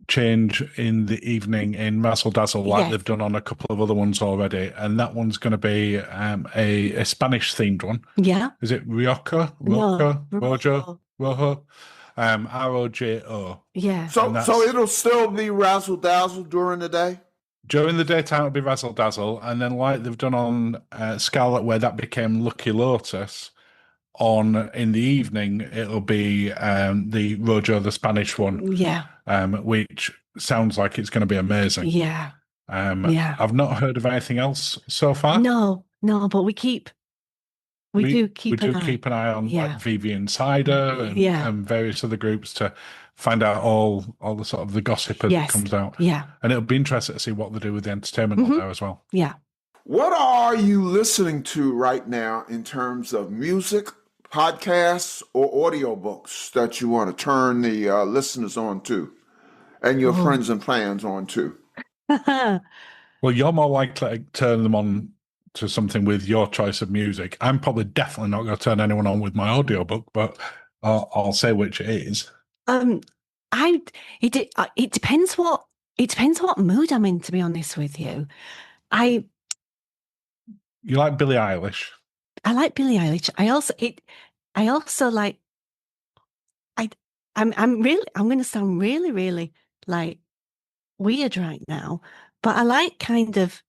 change in the evening in Razzle Dazzle like they've done on a couple of other ones already, and that one's going to be a Spanish themed one. Yeah. Is it Rojo? ROJO? Yeah. So it'll still be Razzle Dazzle during the day? During the daytime, it'll be Razzle Dazzle, and then like they've done on Scarlet, where that became Lucky Lotus, in the evening, it'll be the Rojo, the Spanish one. Yeah. Which sounds like it's going to be amazing. Yeah. I've not heard of anything else so far. No, but we do keep an eye on like VV Insider and various other groups to find out all the sort of the gossip as it comes out. Yeah. And it'll be interesting to see what they do with the entertainment on there as well. Yeah. What are you listening to right now in terms of music, podcasts, or audiobooks that you want to turn the listeners on to? and your Oh. friends and fans on too. Well, you're more likely to turn them on to something with your choice of music. I'm probably definitely not going to turn anyone on with my audiobook, but I'll say which it is. It depends what mood I'm in, to be honest with you. You like Billie Eilish? I like Billie Eilish. I also like I'm going to sound really, really like weird right now, but I like kind of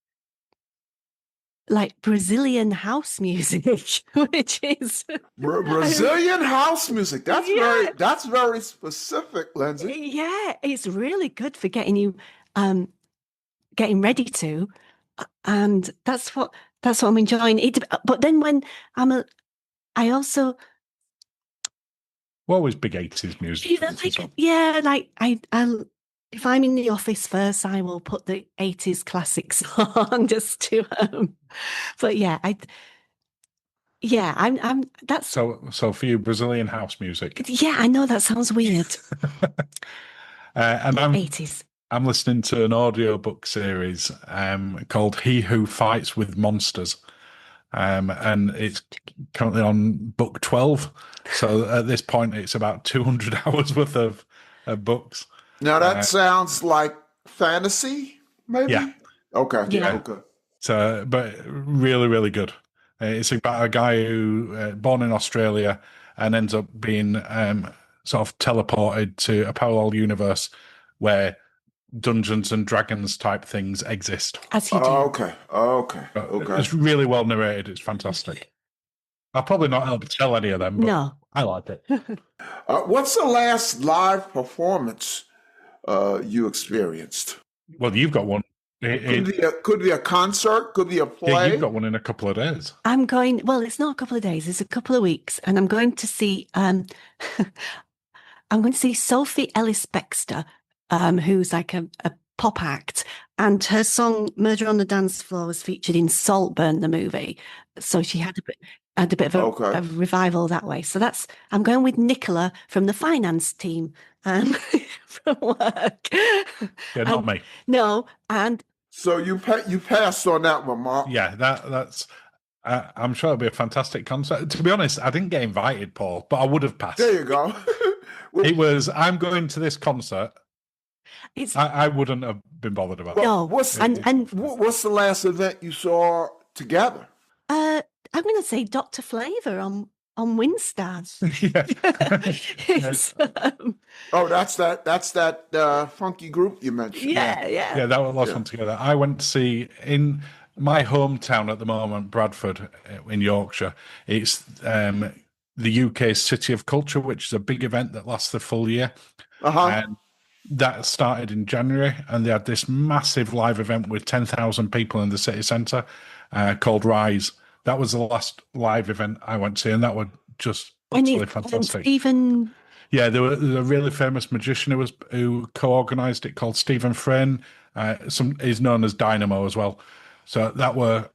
like Brazilian house music, which is Brazilian house music. Yeah. That's very specific, Lindsay. Yeah, it's really good for getting you getting ready to, and that's what I'm enjoying. But then when I also We're always big 80s music. I'll if I'm in the office first, I will put the 80s classics on just to but yeah, I'm that's So for you, Brazilian house music. Yeah, I know that sounds weird. And 80s. I'm listening to an audiobook series called He Who Fights with Monsters. And it's currently on book 12. So at this point, it's about 200 hours worth of books. Now that sounds like fantasy, maybe? Yeah. Okay. Yeah. Okay. So, but really, really good. It's about a guy who born in Australia and ends up being sort of teleported to a parallel universe where Dungeons and Dragons type things exist. As you do. Okay. Okay. It's really well narrated. It's fantastic. I'll probably not help tell any of them, but No. I like it. What's the last live performance you experienced? Well, you've got one. Could be a concert, could be a play. Yeah, you've got one in a couple of days. Well, it's not a couple of days, it's a couple of weeks, and I'm going to see I'm going to see Sophie Ellis Bextor, who's like a pop act, and her song "Murder on the Dance Floor" was featured in Saltburn, the movie. So she had a bit of a revival that way. So I'm going with Nicola from the finance team from work. Yeah, not me. No, and so you passed on that one, Mark. Yeah, that's. I'm sure it'll be a fantastic concert. To be honest, I didn't get invited, Paul, but I would have passed. There you go. It was, I'm going to this concert. I wouldn't have been bothered about no. What's the last event you saw together? I'm going to say Dr. Flavor on Windstar. That's that funky group you mentioned. Yeah. That was lots of fun together. I went to see in my hometown at the moment, Bradford in Yorkshire. It's the UK's City of Culture, which is a big event that lasts the full year. And that started in January, and they had this massive live event with 10,000 people in the city centre called Rise. That was the last live event I went to, and that was just absolutely fantastic. Yeah, there was a really famous magician who co-organised it called Stephen Frayne. He's known as Dynamo as well. So that were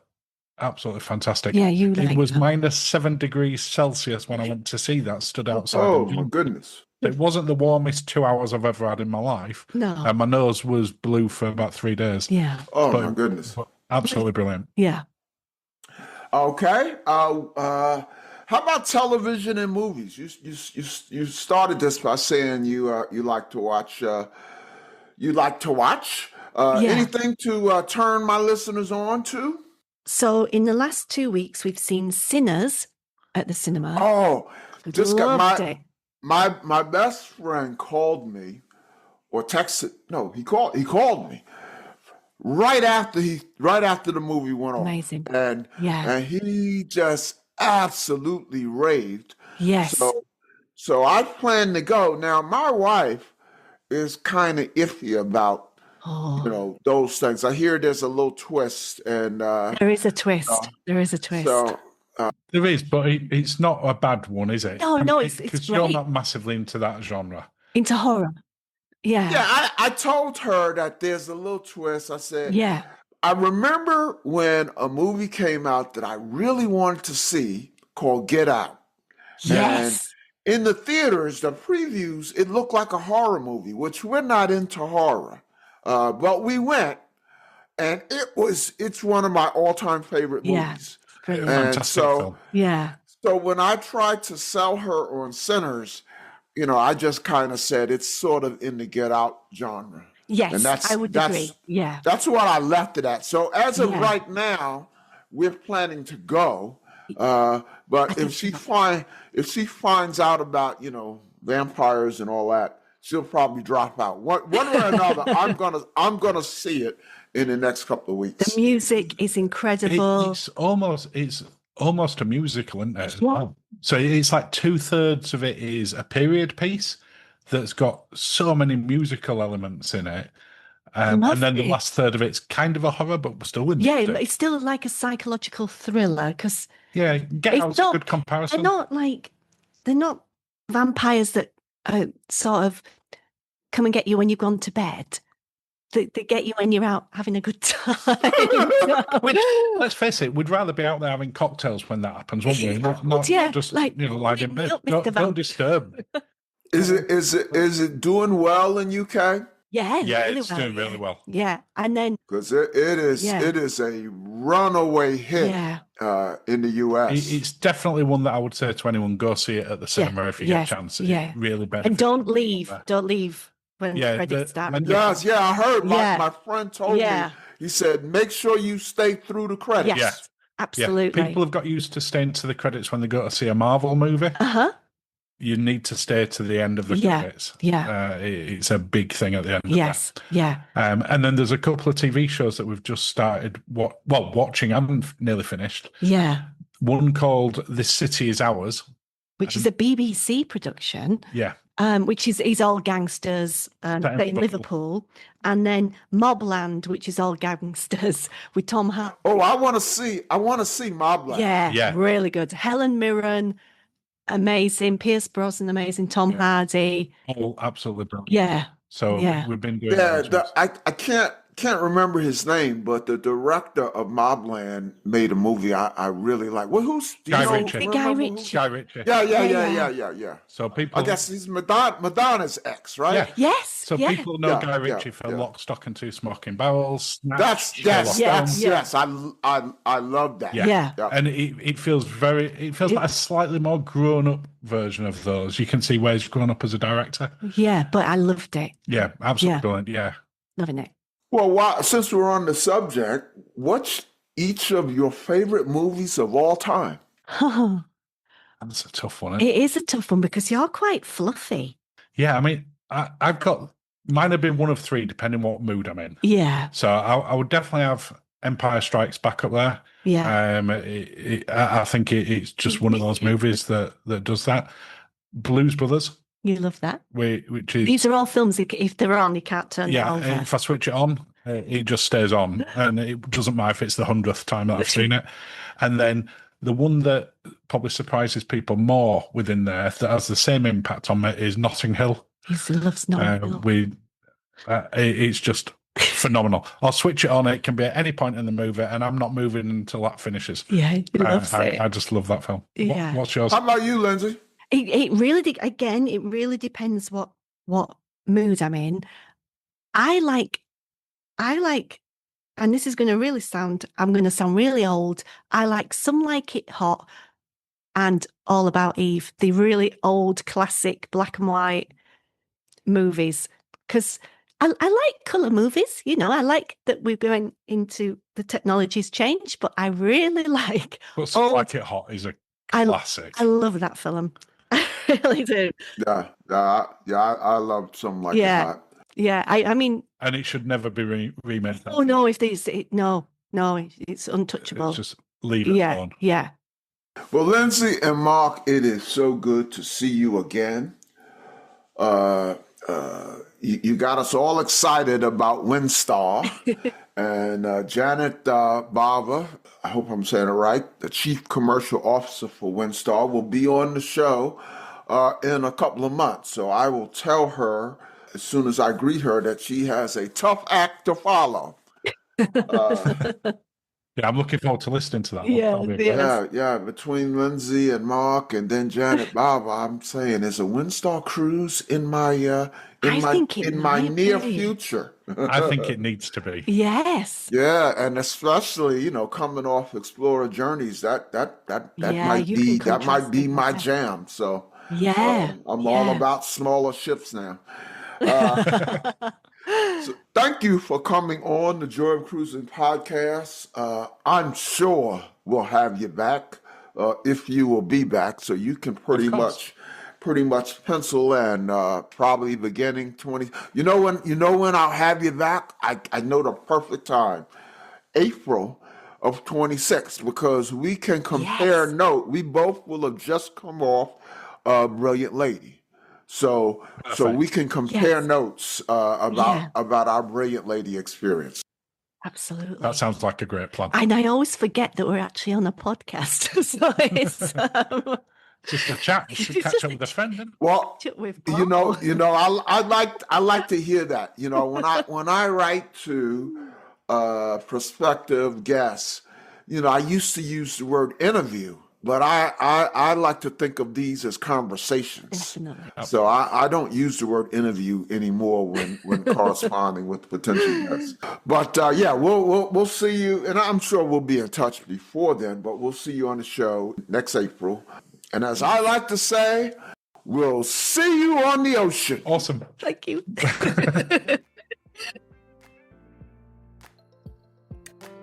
absolutely fantastic. Yeah, it was minus 7 degrees Celsius when I went to see that. Stood outside. Oh my goodness! It wasn't the warmest 2 hours I've ever had in my life. No, and my nose was blue for about 3 days. Yeah. Oh my goodness! Absolutely brilliant. Yeah. Okay. How about television and movies? You started this by saying you like to watch. Anything to turn my listeners on to? So in the last 2 weeks, we've seen Sinners at the cinema. Oh, just loved it. My best friend called me or texted. No, he called me right after the movie went on. Amazing. And he just absolutely raved. Yes. So I plan to go. Now my wife is kind of iffy about those things. I hear there's a little twist, and there is a twist. There is a twist. So, there is, but it's not a bad one, is it? No, it's because great. You're not massively into that genre. Into horror. Yeah. Yeah, I told her that there's a little twist. I said, yeah. I remember when a movie came out that I really wanted to see called Get Out. Yes. in the theaters, the previews, it looked like a horror movie, which we're not into horror. But we went, and it's one of my all-time favorite Yeah. movies. Brilliant. And Fantastic so, film. Yeah. so when I tried to sell her on Sinners, I just kind of said it's sort of in the Get Out genre. Yes, And I would agree. Yeah. That's what I left it at. So as of Yeah. right now, we're planning to go. But if she finds out about, vampires and all that, she'll probably drop out. One way or another, I'm gonna see it in the next couple of weeks. The music is incredible. It's almost a musical, isn't it? As well? So it's like 2/3 of it is a period piece that's got so many musical elements in it. And then the last third of it's kind of a horror, but we're still in Yeah, it's still like a psychological thriller because Get Out's a good comparison. they're not vampires that sort of come and get you when you've gone to bed. They get you when you're out having a good time. Which, let's face it, we'd rather be out there having cocktails when that happens, wouldn't we? Not just lying in bed. Don't disturb me. Is it doing well in UK? Yeah, really it's doing really well. Yeah, and then because it is a runaway hit in the US. It's definitely one that I would say to anyone: go see it at the cinema if you get a chance. It really benefits. And don't leave when the credits start. Yes, I heard. My friend told me. He said, make sure you stay through the credits. Yes, absolutely. Yeah. People have got used to staying to the credits when they go to see a Marvel movie. You need to stay to the end of the credits. Yeah. It's a big thing at the end. Yes. Yeah. And then there's a couple of TV shows that we've just started watching. I haven't nearly finished. Yeah. One called This City Is Ours, which is a BBC production. Yeah. Which is all gangsters set in Liverpool. And then Mobland, which is all gangsters with Tom Hardy. Oh, I want to see Mobland. Yeah, really good. Helen Mirren, amazing. Pierce Brosnan, amazing. Tom Hardy. Oh, absolutely brilliant. Yeah. So we've been doing I can't remember his name, but the director of Mobland made a movie I really like. Well, who's Guy Ritchie? Guy Ritchie. Yeah. So people, I guess he's Madonna's ex, right? Yeah. Yes. So people know Guy Ritchie for Lock, Stock, and Two Smoking Barrels. Yes. I love that. Yeah. And it feels like a slightly more grown up version of those. You can see where he's grown up as a director. Yeah, but I loved it. Yeah, absolutely brilliant. Yeah, loving it. Well, since we're on the subject, what's each of your favorite movies of all time? That's a tough one. It is a tough one because you're quite fluffy. Yeah, I mean, I've got mine have been one of three, depending what mood I'm in. Yeah. So I would definitely have Empire Strikes Back up there. Yeah. I think it's just one of those movies that does that. Blues Brothers. You love that. Which is, these are all films. If they're on, you can't turn it over. Yeah, if I switch it on, it just stays on, and it doesn't matter if it's the 100th time that I've seen it. And then the one that probably surprises people more within there that has the same impact on me is Notting Hill. He loves Notting Hill. It's just phenomenal. I'll switch it on. It can be at any point in the movie, and I'm not moving until that finishes. Yeah, he loves it. I just love that film. Yeah. What's yours? How about you, Lindsay? It really depends what mood I'm in. I like, and this is going to I'm going to sound really old. I like Some Like It Hot and All About Eve, the really old classic black and white movies, because I like colour movies. I like that we're going into the technology's change, but I really like. But Some Like It Hot is a classic. I love that film. I really do. Yeah. I love Some Like It Hot. Yeah, I mean, and it should never be remade. Oh no! It's untouchable. It's just leave it alone. Yeah. Well, Lindsay and Mark, it is so good to see you again. You got us all excited about Windstar, and Janet Bava, I hope I'm saying it right, the Chief Commercial Officer for Windstar, will be on the show in a couple of months. So I will tell her as soon as I greet her that she has a tough act to follow. Yeah, I'm looking forward to listening to that one. Yeah, That'll be a yeah. great- Yeah, between Lindsay and Mark and then Janet Baba, I'm saying there's a Windstar cruise in my I think it might near be. future. I think it needs to be. Yes. Yeah, and especially, coming off Explorer Journeys, that Yeah, you can might contrast be it, my yeah. jam. So Yeah. I'm all Yeah. about smaller ships now. So thank you for coming on the Joy of Cruising podcast. I'm sure we'll have you back if you will be back, so you can Of course. pretty much pencil in probably beginning 20. You know when I'll have you back. I know the perfect time, April of 26, because we can compare Yes. note. We both will have just come off Brilliant Lady. So we Perfect. can compare Yes. notes Yeah. about our Brilliant Lady experience. Absolutely. That sounds like a great plan. And I always forget that we're actually on a podcast. So it's Just a chat, just it's catch just up with a friend. Isn't it? Well, with you know, Paul. I like to hear that. When I write to prospective guests, I used to use the word interview, but I like to think of these as conversations. Definitely. So I don't use the word interview anymore when corresponding with potential guests. But yeah, we'll see you, and I'm sure we'll be in touch before then. But we'll see you on the show next April. And as I like to say, we'll see you on the ocean. Awesome. Thank you.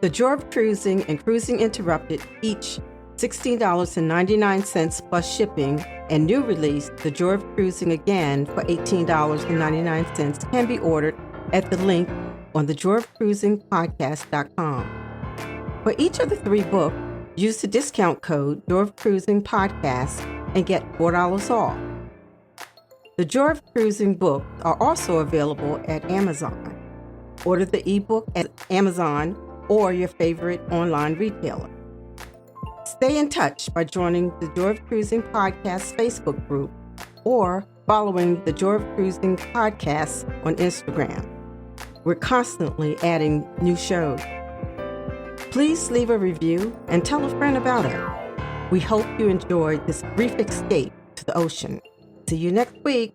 The Joy of Cruising and Cruising Interrupted, each $16.99 plus shipping, and new release, The Joy of Cruising Again for $18.99 can be ordered at the link on thejoyofcruisingpodcast.com. For each of the 3 books, use the discount code Joy of Cruising Podcast and get $4 off. The Joy of Cruising books are also available at Amazon. Order the ebook at Amazon or your favorite online retailer. Stay in touch by joining the Joy of Cruising Podcast Facebook group or following the Joy of Cruising Podcast on Instagram. We're constantly adding new shows. Please leave a review and tell a friend about it. We hope you enjoyed this brief escape to the ocean. See you next week.